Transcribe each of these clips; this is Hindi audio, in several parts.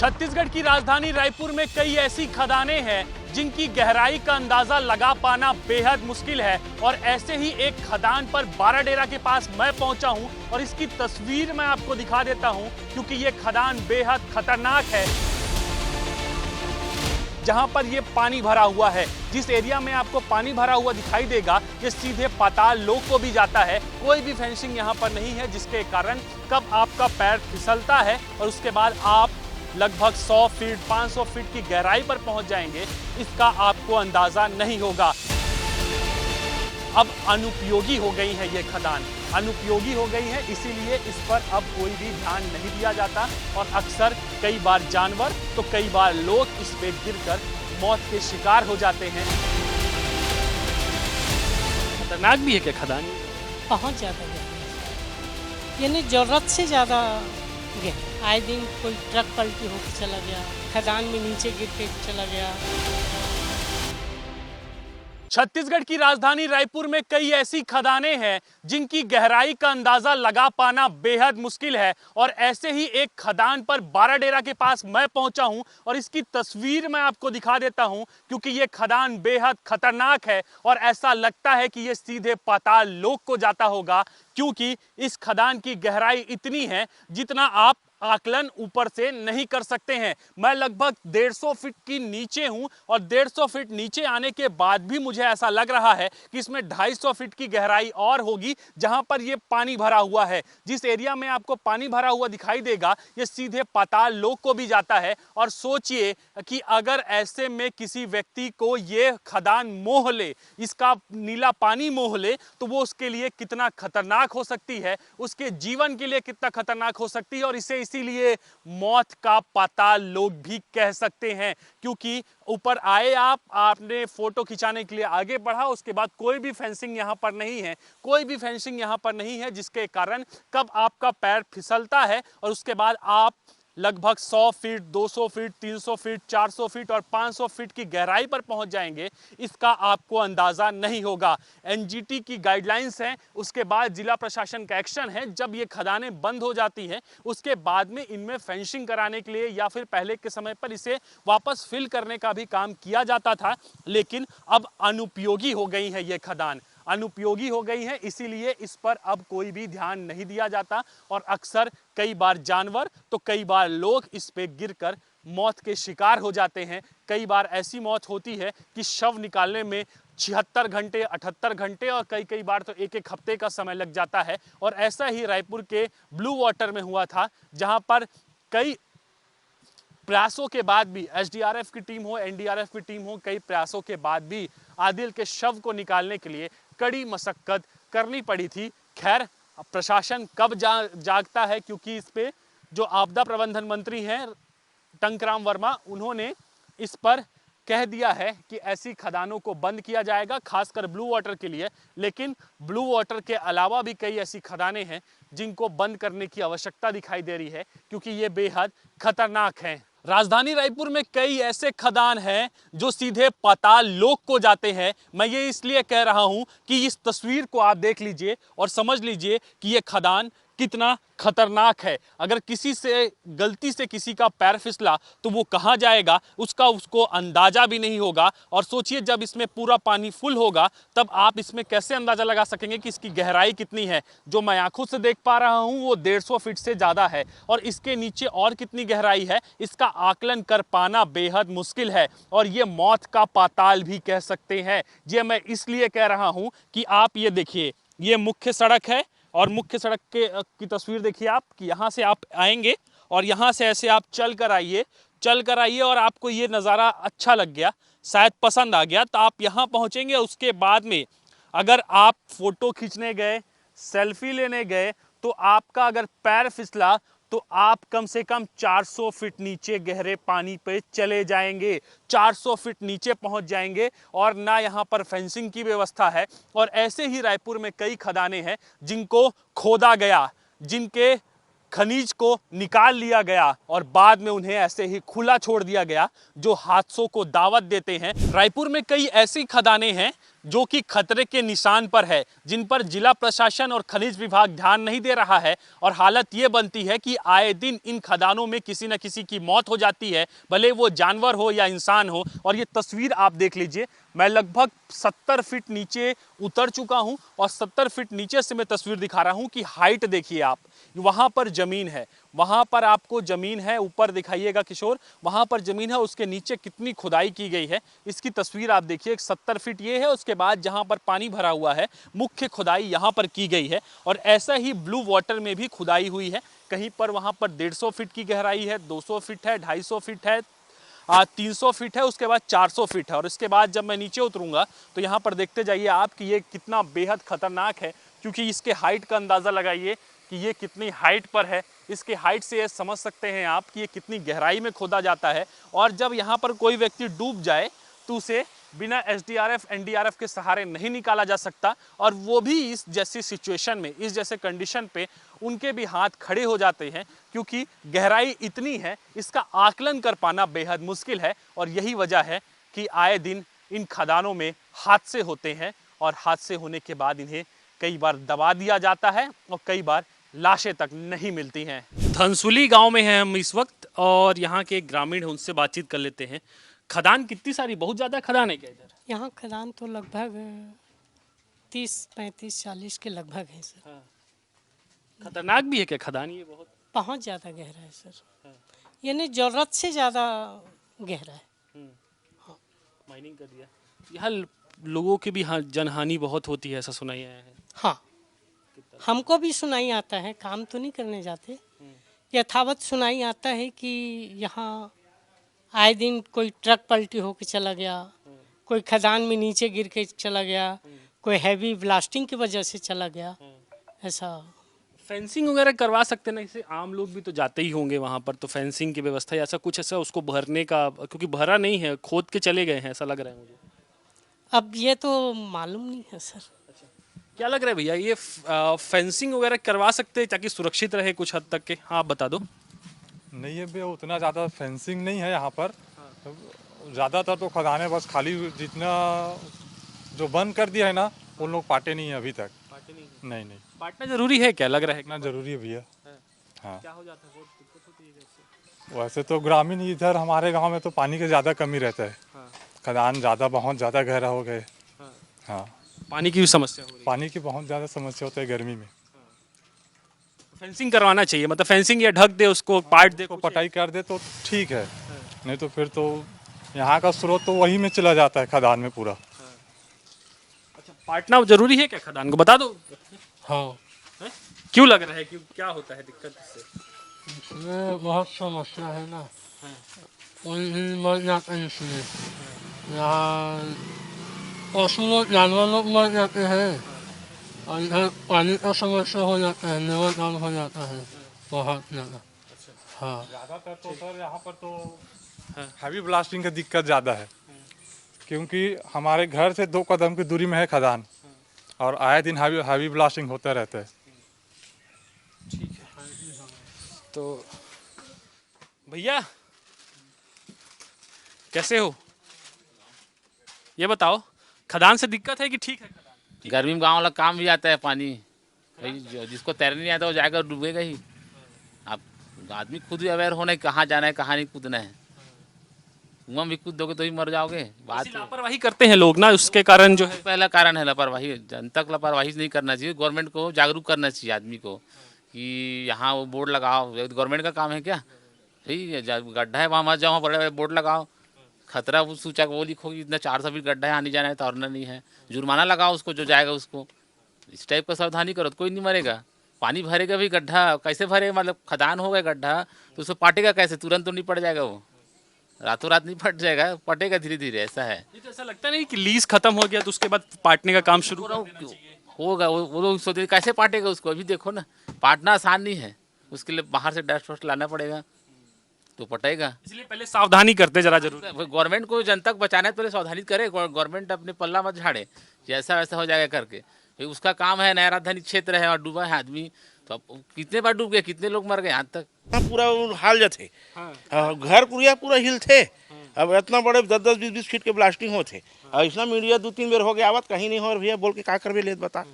छत्तीसगढ़ की राजधानी रायपुर में कई ऐसी खदानें हैं जिनकी गहराई का अंदाजा लगा पाना बेहद मुश्किल है। और ऐसे ही एक खदान पर बाराडेरा के पास मैं पहुंचा हूं और इसकी तस्वीर मैं आपको दिखा देता हूं क्योंकि ये खदान बेहद खतरनाक है। जहां पर ये पानी भरा हुआ है, जिस एरिया में आपको पानी भरा हुआ दिखाई देगा, ये सीधे पाताल लोक को भी जाता है। कोई भी फेंसिंग यहाँ पर नहीं है, जिसके कारण कब आपका पैर फिसलता है और उसके बाद आप लगभग 100 फीट 500 फीट की गहराई पर पहुंच जाएंगे, इसका आपको अंदाजा नहीं होगा। अब अनुपयोगी हो गई है ये खदान, अनुपयोगी हो गई है, इसीलिए इस पर अब कोई भी ध्यान नहीं दिया जाता और अक्सर कई बार जानवर तो कई बार लोग इस पे गिरकर मौत के शिकार हो जाते हैं। खतरनाक भी है क्या खदान? बहुत ज़्यादा गहरा, यानी ज़रूरत से ज़्यादा गहरा। आए दिन कोई ट्रक पलटी होकर चला गया, खदान में नीचे गिर के चला गया। छत्तीसगढ़ की राजधानी रायपुर में कई ऐसी खदानें हैं जिनकी गहराई का अंदाजा लगा पाना बेहद मुश्किल है। और ऐसे ही एक खदान पर बाराडेरा के पास मैं पहुंचा हूं और इसकी तस्वीर मैं आपको दिखा देता हूं क्योंकि ये खदान बेहद खतरनाक है और ऐसा लगता है कि ये सीधे पाताल लोक को जाता होगा, क्योंकि इस खदान की गहराई इतनी है जितना आप आकलन ऊपर से नहीं कर सकते हैं। मैं लगभग 150 फीट की नीचे हूं और 150 फीट नीचे आने के बाद भी मुझे ऐसा लग रहा है कि इसमें 250 फीट की गहराई और होगी जहां पर ये पानी भरा हुआ है। जिस एरिया में आपको पानी भरा हुआ दिखाई देगा, ये सीधे पाताल लोक को भी जाता है। और सोचिए कि अगर ऐसे में किसी व्यक्ति को ये खदान मोह ले, इसका नीला पानी मोह ले, तो वो उसके लिए कितना खतरनाक हो सकती है, उसके जीवन के लिए कितना खतरनाक हो सकती है। और इसे इसीलिए मौत का पाताल लोक भी कह सकते हैं, क्योंकि ऊपर आए आपने फोटो खिंचाने के लिए आगे बढ़ा, उसके बाद कोई भी फेंसिंग यहां पर नहीं है, कोई भी फेंसिंग यहां पर नहीं है, जिसके कारण कब आपका पैर फिसलता है और उसके बाद आप लगभग 100 फीट 200 फीट 300 फीट 400 फीट और 500 फीट की गहराई पर पहुंच जाएंगे, इसका आपको अंदाजा नहीं होगा। एनजीटी की गाइडलाइंस हैं, उसके बाद जिला प्रशासन का एक्शन है। जब ये खदानें बंद हो जाती हैं उसके बाद में इनमें फेंसिंग कराने के लिए या फिर पहले के समय पर इसे वापस फिल करने का भी काम किया जाता था, लेकिन अब अनुपयोगी हो गई है ये खदान, अनुपयोगी हो गई है, इसीलिए इस पर अब कोई भी ध्यान नहीं दिया जाता और अक्सर कई बार जानवर तो कई बार लोग इस पे गिरकर मौत के शिकार हो जाते हैं। कई बार ऐसी मौत होती है कि शव निकालने में 76 घंटे 78 घंटे और कई बार तो एक हफ्ते का समय लग जाता है। और ऐसा ही रायपुर के ब्लू वाटर में हुआ था, जहां पर कई प्रयासों के बाद भी, एसडीआरएफ की टीम हो एनडीआरएफ की टीम हो, कई प्रयासों के बाद भी आदिल के शव को निकालने के लिए कड़ी मशक्कत करनी पड़ी थी। खैर, प्रशासन कब जागता है, क्योंकि इस पे जो आपदा प्रबंधन मंत्री हैं टंकराम वर्मा, उन्होंने इस पर कह दिया है कि ऐसी खदानों को बंद किया जाएगा, खासकर ब्लू वाटर के लिए। लेकिन ब्लू वाटर के अलावा भी कई ऐसी खदानें हैं जिनको बंद करने की आवश्यकता दिखाई दे रही है, क्योंकि ये बेहद खतरनाक हैं। राजधानी रायपुर में कई ऐसे खदान हैं जो सीधे पाताल लोक को जाते हैं। मैं ये इसलिए कह रहा हूं कि इस तस्वीर को आप देख लीजिए और समझ लीजिए कि ये खदान कितना खतरनाक है। अगर किसी से गलती से किसी का पैर फिसला तो वो कहां जाएगा उसको अंदाजा भी नहीं होगा। और सोचिए जब इसमें पूरा पानी फुल होगा तब आप इसमें कैसे अंदाजा लगा सकेंगे कि इसकी गहराई कितनी है। जो मैं आंखों से देख पा रहा हूं वो 150 फीट से ज़्यादा है और इसके नीचे और कितनी गहराई है इसका आकलन कर पाना बेहद मुश्किल है। और ये मौत का पाताल भी कह सकते हैं। ये मैं इसलिए कह रहा हूं कि आप ये देखिए, ये मुख्य सड़क है और मुख्य सड़क की तस्वीर देखिए आप कि यहाँ से आप आएंगे और यहाँ से ऐसे आप चल कर आइए और आपको ये नज़ारा अच्छा लग गया, शायद पसंद आ गया, तो आप यहाँ पहुँचेंगे। उसके बाद में अगर आप फोटो खींचने गए, सेल्फी लेने गए, तो आपका अगर पैर फिसला तो आप कम से कम 400 फीट नीचे गहरे पानी पे चले जाएंगे, 400 फीट नीचे पहुंच जाएंगे और ना यहाँ पर फेंसिंग की व्यवस्था है। और ऐसे ही रायपुर में कई खदानें हैं जिनको खोदा गया, जिनके खनिज को निकाल लिया गया और बाद में उन्हें ऐसे ही खुला छोड़ दिया गया, जो हादसों को दावत देते हैं। रायपुर में कई ऐसी खदानें हैं जो कि खतरे के निशान पर है, जिन पर जिला प्रशासन और खनिज विभाग ध्यान नहीं दे रहा है। और हालत ये बनती है कि आए दिन इन खदानों में किसी न किसी की मौत हो जाती है, भले वो जानवर हो या इंसान हो। और ये तस्वीर आप देख लीजिए, मैं लगभग 70 फीट नीचे उतर चुका हूं और 70 फीट नीचे से मैं तस्वीर दिखा रहा हूं कि हाइट देखिए आप, वहां पर जमीन है, वहां पर आपको जमीन है, ऊपर दिखाइएगा किशोर, वहां पर जमीन है, उसके नीचे कितनी खुदाई की गई है इसकी तस्वीर आप देखिए। 70 फीट ये है, उसके बाद जहां पर पानी भरा हुआ है मुख्य खुदाई यहां पर की गई है। और ऐसा ही ब्लू वाटर में भी खुदाई हुई है, कहीं पर वहां पर 150 फीट की गहराई है, 200 फीट है, 250 फीट है, 300 फीट है, उसके बाद 400 फीट है। और इसके बाद जब मैं नीचे उतरूंगा तो यहाँ पर देखते जाइए आप कि ये कितना बेहद खतरनाक है, क्योंकि इसके हाइट का अंदाज़ा लगाइए कि ये कितनी हाइट पर है। इसके हाइट से ये समझ सकते हैं आप कि ये कितनी गहराई में खोदा जाता है। और जब यहाँ पर कोई व्यक्ति डूब जाए तो उसे बिना एसडीआरएफ एनडीआरएफ के सहारे नहीं निकाला जा सकता। और वो भी इस जैसी सिचुएशन में, इस जैसे कंडीशन पे उनके भी हाथ खड़े हो जाते हैं, क्योंकि गहराई इतनी है, इसका आकलन कर पाना बेहद मुश्किल है। और यही वजह है कि आए दिन इन खदानों में हादसे होते हैं और हादसे होने के बाद इन्हें कई बार दबा दिया जाता है और कई बार लाशें तक नहीं मिलती हैं। धनसुली गांव में हैं हम इस वक्त और यहाँ के एक ग्रामीण हैं, उनसे बातचीत कर लेते हैं। खदान कितनी सारी, बहुत ज़्यादा खदान है क्या इधर? यहाँ खदान तो लगभग 30, 35, 40 के लगभग है सर। हाँ। खतरनाक भी है क्या खदान ये? बहुत ज़्यादा गहरा है सर, यानी ज़रूरत से ज़्यादा गहरा है। माइनिंग कर दिया यहाँ, लोगों की भी हाँ जनहानि बहुत होती है, ऐसा सुनाई आया है। हाँ, हमको भी सुनाई आता है, काम तो नहीं करने जाते, यथावत सुनाई आता है कि यहाँ आए दिन कोई ट्रक पलटी होकर चला गया, कोई खदान में नीचे गिर के चला गया, कोई हैवी ब्लास्टिंग की वजह से चला गया। ऐसा फेंसिंग वगैरह करवा सकते ना, इसे आम लोग भी तो जाते ही होंगे वहाँ पर, तो फेंसिंग की व्यवस्था या ऐसा कुछ, ऐसा उसको भरने का, क्योंकि भरा नहीं है, खोद के चले गए हैं ऐसा लग रहा है मुझे। अब ये तो मालूम नहीं है सर। क्या लग रहा है भैया, ये फेंसिंग वगैरह करवा सकते हैं ताकि सुरक्षित रहे कुछ हद तक के? हाँ आप बता दो। नहीं है भैया, उतना ज़्यादा फेंसिंग नहीं है यहाँ पर। ज़्यादातर तो खदाने बस खाली, जितना जो बंद कर दिया है ना उन लोग पाटे नहीं है अभी तक। नहीं नहीं बांटना जरूरी है क्या, लग रहा है इतना ज़रूरी है भैया। हाँ, क्या हो जाता है, बहुत दिक्कत होती है इससे। वैसे तो ग्रामीण इधर हमारे गांव में तो पानी की ज़्यादा कमी रहता है। खदान ज़्यादा बहुत ज़्यादा गहरा हो गए। हाँ, पानी की भी समस्या हो रही है। पानी की बहुत ज़्यादा समस्या होता है गर्मी में। फेंसिंग करवाना चाहिए, मतलब फेंसिंग या ढक दे उसको, पाट दे, तो पटाई कर दे तो ठीक है, नहीं तो फिर तो यहाँ का स्रोत तो वही में चला जाता है खदान में पूरा। अच्छा, पाटना जरूरी है क्या खदान को, बता दो। हाँ, क्यों लग रहा है, क्यों, क्या होता है दिक्कत इससे? इसमें बहुत समस्या है ना, कोई मर जाते हैं इसमें, यहाँ पशु लोग, जानवर लोग मर जाते हैं, और इधर पानी का समस्या हो जाता है, लेवल डाउन हो जाता है बहुत ज़्यादा। हाँ, ज़्यादातर तो सर यहाँ पर तो हैवी ब्लास्टिंग की दिक्कत ज़्यादा है, क्योंकि हमारे घर से 2 कदम की दूरी में है खदान और आए दिन हैवी ब्लास्टिंग होता रहता है। ठीक है, तो भैया कैसे हो, ये बताओ, खदान से दिक्कत है कि ठीक है खदान? गर्मी में गाँव वाला काम भी आता है पानी, भाई जिसको तैरने नहीं आता वो जाएगा डूबेगा ही। आप आदमी खुद भी अवेयर होना है कहाँ जाना है कहाँ नहीं कूदना है। कुआं भी कूद दोगे तो ही मर जाओगे। बात लापरवाही करते हैं लोग ना, उसके कारण जो है, पहला कारण है लापरवाही। जनता को लापरवाही नहीं करना चाहिए, गवर्नमेंट को जागरूक करना चाहिए आदमी को कि यहाँ वो बोर्ड लगाओ। गवर्नमेंट का काम है क्या, भाई गड्ढा है वहाँ मत जाओ, वहाँ बड़े बड़े बोर्ड लगाओ, खतरा वो सूचक वो लिखो कि इतना 400 फीट गड्ढा है, आने जाना है, तैरना नहीं है, जुर्माना लगाओ उसको जो जाएगा उसको। इस टाइप का सावधानी करो तो कोई नहीं मरेगा। पानी भरेगा भी गड्ढा कैसे भरेगा, मतलब खदान हो गया गड्ढा तो उसको पाटेगा कैसे, तुरंत तो नहीं पड़ जाएगा वो, रातों रात नहीं फट जाएगा, पटेगा धीरे धीरे। ऐसा है। ये तो ऐसा लगता नहीं कि लीज खत्म हो गया तो उसके बाद पाटने का काम शुरू होगा। वो लोग सोचते कैसे पाटेगा उसको, अभी देखो ना पाटना आसान नहीं है, उसके लिए बाहर से डस्ट वस्ट लाना पड़ेगा तो पटेगा। इसलिए पहले सावधानी करते जरा जरूर। गवर्नमेंट को जनता को बचाना है तो पहले सावधानी करे, गवर्नमेंट अपने पल्ला मत झाड़े जैसा वैसा हो जाएगा करके। भाई उसका काम है, नया राजधानी क्षेत्र है और डूबा है आदमी, तो अब कितने बार डूब गए, कितने लोग मर गए यहाँ तक। पूरा हाल जाते घर पूरा हिल थे अब इतना बड़े 10-10 20-20 फीट के ब्लास्टिंग होते, ऐसा मीडिया 2-3 बेर हो गया आवत कहीं नहीं हो भैया बोल के का करबे लेत बता।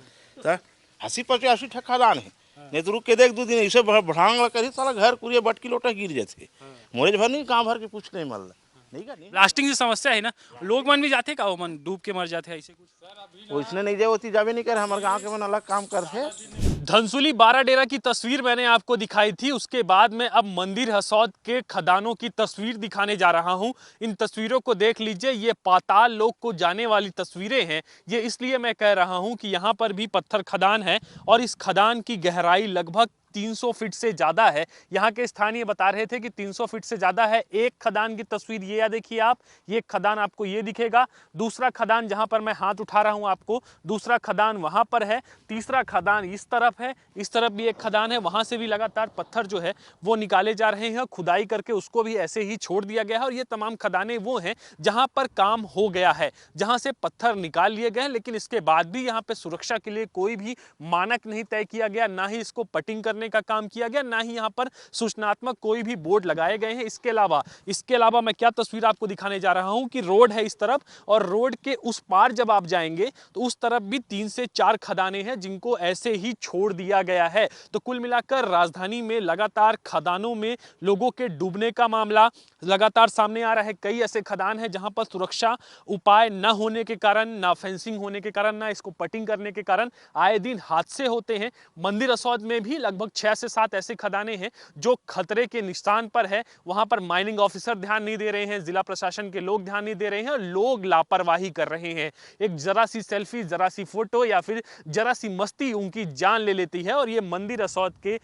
80-85 ठक खदान है, नहीं तो रुक के देख 2 दिन ऐसे बढ़ांग करी साला घर पूरे बटकी लोटा गिर जाते, मोरे भर नहीं काम भर के कुछ नहीं मल नहीं का नहीं ब्लास्टिंग की समस्या है ना, लोग मन भी जाते का वो मन डूब के मर जाते हैं ऐसे कुछ। उसने नहीं जाए होती जावे नहीं करे, हमारे गाँव के मन अलग काम करते। धनसुली बाराडेरा की तस्वीर मैंने आपको दिखाई थी, उसके बाद मैं अब मंदिर हसौद के खदानों की तस्वीर दिखाने जा रहा हूं। इन तस्वीरों को देख लीजिए, ये पाताल लोक को जाने वाली तस्वीरें हैं। ये इसलिए मैं कह रहा हूं कि यहाँ पर भी पत्थर खदान है और इस खदान की गहराई लगभग 300 फीट से ज़्यादा है। यहाँ के स्थानीय बता रहे थे कि 300 फीट से ज़्यादा है। एक खदान की तस्वीर ये देखिए आप, ये खदान आपको ये दिखेगा, दूसरा खदान जहाँ पर मैं हाथ उठा रहा हूँ आपको, दूसरा खदान वहाँ पर है, तीसरा खदान इस तरफ है, इस तरफ भी एक खदान है, वहाँ से भी लगातार पत्थर जो है वो निकाले जा रहे हैं, खुदाई करके उसको भी ऐसे ही छोड़ दिया गया है। और ये तमाम खदानें वो हैं जहाँ पर काम हो गया है, जहाँ से पत्थर निकाल लिए गए हैं, लेकिन इसके बाद भी यहाँ पे सुरक्षा के लिए कोई भी मानक नहीं तय किया गया, ना ही इसको पटिंग करने का काम किया गया, ना ही यहाँ पर सूचनात्मक कोई भी बोर्ड लगाए गए हैं। इसके अलावा मैं क्या तस्वीर आपको दिखाने जा रहा हूँ कि रोड है इस तरफ, और रोड के उस पार जब आप जाएंगे तो उस तरफ भी 3 से 4 खदानें हैं जिनको ऐसे ही छोड़ दिया गया है। तो कुल मिलाकर राजधानी में लगातार खदानों में लोगों के डूबने का मामला लगातार सामने आ रहा है। कई ऐसे खदान हैं जहां पर सुरक्षा उपाय न होने के कारण, ना फेंसिंग होने के कारण, ना इसको पटिंग करने के कारण आए दिन हादसे होते हैं। मंदिर हसौद में भी लगभग 6 से 7 ऐसे खदानें हैं जो खतरे के निशान पर है। वहां पर माइनिंग ऑफिसर ध्यान नहीं दे रहे हैं, जिला प्रशासन के लोग ध्यान नहीं दे रहे हैं, और लोग लापरवाही कर रहे हैं। एक जरा सी सेल्फी, जरा सी फोटो या फिर जरा सी मस्ती उनकी जान ले लेती है। और ये मंदिर हसौद के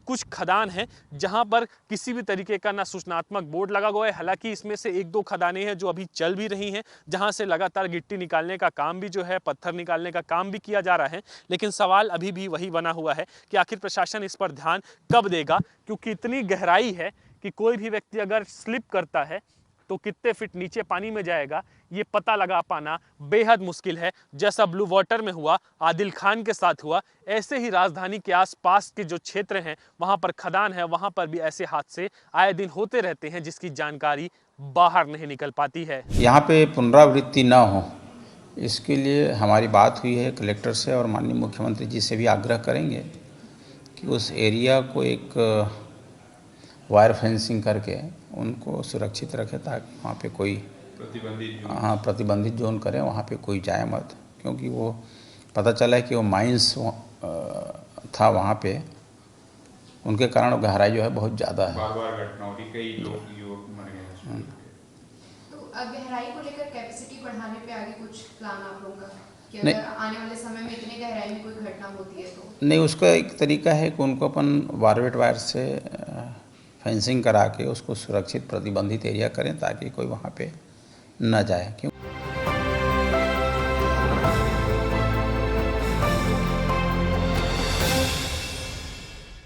कुछ खदान हैं जहां पर किसी भी तरीके का ना सूचनात्मक बोर्ड लगा हुआ है। हालांकि इसमें से 1-2 खदानें हैं जो अभी चल भी रही हैं, जहां से लगातार गिट्टी निकालने का काम भी जो है, पत्थर निकालने का काम भी किया जा रहा है। लेकिन सवाल अभी भी वही बना हुआ है कि आखिर प्रशासन इस पर ध्यान कब देगा, क्योंकि इतनी गहराई है कि कोई भी व्यक्ति अगर स्लिप करता है तो कितने फीट नीचे पानी में जाएगा ये पता लगा पाना बेहद मुश्किल है। जैसा ब्लू वाटर में हुआ, आदिल खान के साथ हुआ, ऐसे ही राजधानी के आसपास के जो क्षेत्र हैं वहां पर खदान है, वहां पर भी ऐसे हादसे आए दिन होते रहते हैं जिसकी जानकारी बाहर नहीं निकल पाती है। यहाँ पे पुनरावृत्ति ना हो, इसके लिए हमारी बात हुई है कलेक्टर से, और माननीय मुख्यमंत्री जी से भी आग्रह करेंगे कि उस एरिया को एक वायर फेंसिंग करके उनको सुरक्षित रखे, ताकि वहाँ पे कोई प्रतिबंधित जोन करें, वहाँ पे कोई जाए मत, क्योंकि वो पता चला है कि वो माइंस था वहाँ पे, उनके कारण गहराई जो है बहुत ज़्यादा है। बार घटना हो रही, कई लोग युवक मर गए। तो गहराई को लेकर कैपेसिटी बढ़ाने पे आगे कुछ प्लान आप लोगों का, कि नहीं, अगर आने वाले समय में इतनी गहराई में कोई घटना होती है तो? नहीं, उसका एक तरीका है कि उनको अपन बारवेट वायर से फेंसिंग करा के उसको सुरक्षित प्रतिबंधित एरिया करें, ताकि कोई वहाँ पे न जाए। क्यों